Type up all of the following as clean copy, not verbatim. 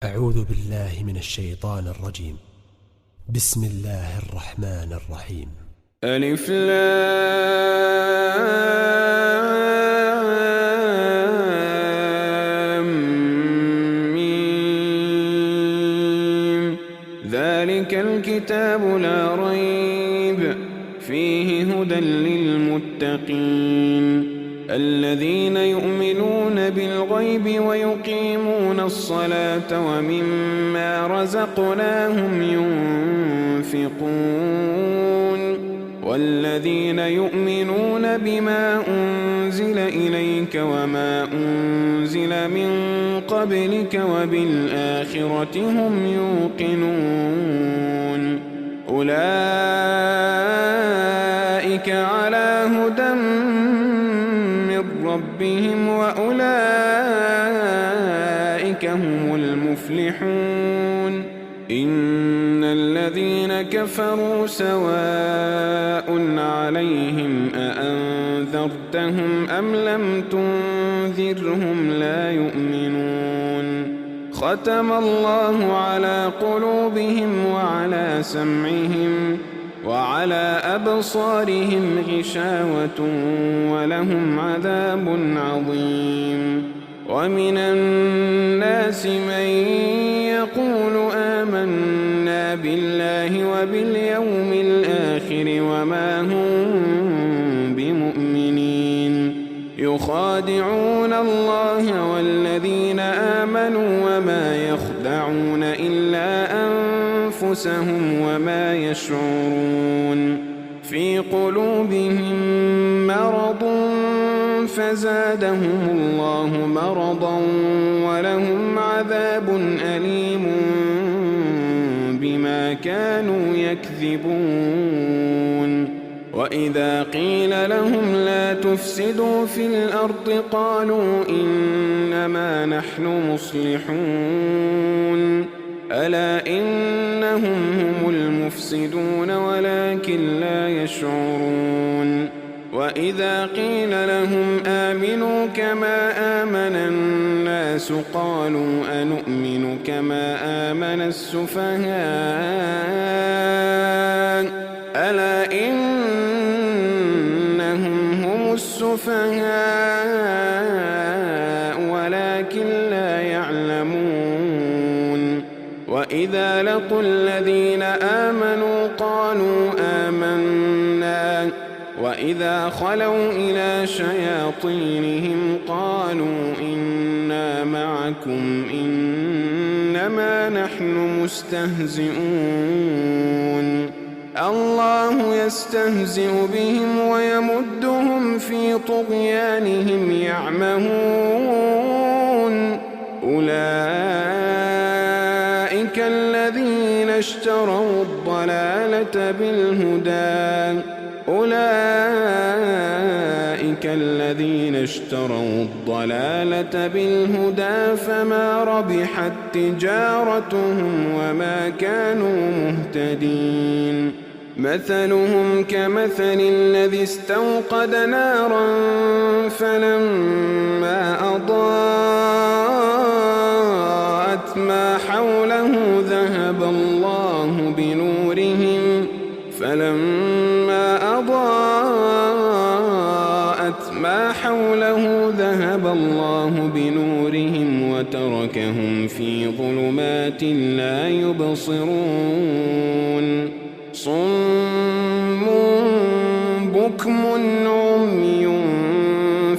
أعوذ بالله من الشيطان الرجيم. بسم الله الرحمن الرحيم. ألف لام ميم. ذلك الكتاب لا ريب فيه هدى للمتقين الذين يؤمنون بالغيب ويقيمون الصلاة ومما رزقناهم ينفقون والذين يؤمنون بما أنزل إليك وما أنزل من قبلك وبالآخرة هم يوقنون أولئك على هدى من ربهم وأولئك هم المفلحون إن الذين كفروا سواء عليهم أأنذرتهم أم لم تنذرهم لا يؤمنون ختم الله على قلوبهم وعلى سمعهم وعلى أبصارهم غشاوة ولهم عذاب عظيم ومن الناس من يقول آمنا بالله وباليوم الآخر وما هم بمؤمنين يخادعون الله والذين آمنوا وما يخدعون إلا أنفسهم وما يشعرون في قلوبهم مرض فزادهم الله مرضا ولهم عذاب أليم بما كانوا يكذبون وإذا قيل لهم لا تفسدوا في الأرض قالوا إنما نحن مصلحون ألا إنهم هم المفسدون ولكن لا يشعرون وإذا قيل لهم آمنوا كما آمن الناس قالوا أنؤمن كما آمن السفهاء ألا إنهم هم السفهاء ولكن لا يعلمون وإذا لقوا الذين آمنوا قالوا آمنا وإذا خلوا إلى شياطينهم قالوا إنا معكم إنما نحن مستهزئون الله يستهزئ بهم ويمدهم في طغيانهم يعمهون أولئك الذين اشتروا الضلالة بالهدى فما ربحت تجارتهم وما كانوا مهتدين مثلهم كمثل الذي استوقد نارا فلما أضاءت ما حوله ذهب الله بنورهم وتركهم في ظلمات لا يبصرون صم بكم عمي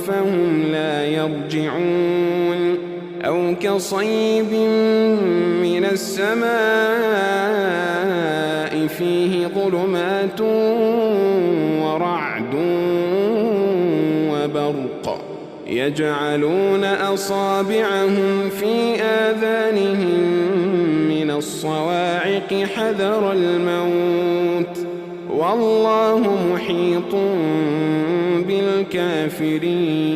فهم لا يرجعون أو كصيب من السماء فيه ظلمات ورعد وبرق يجعلون أصابعهم في آذانهم من الصواعق حذر الموت والله محيط بالكافرين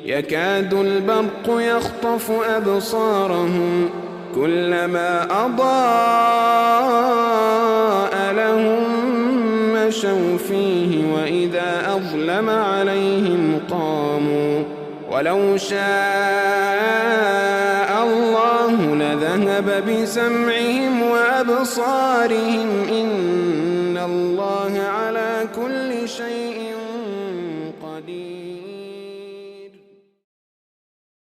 يكاد البرق يخطف أبصارهم كلما أضاء لهم مشوا فيه وإذا أظلم عليهم قاموا ولو شاء الله وذهب بسمعهم وأبصارهم إن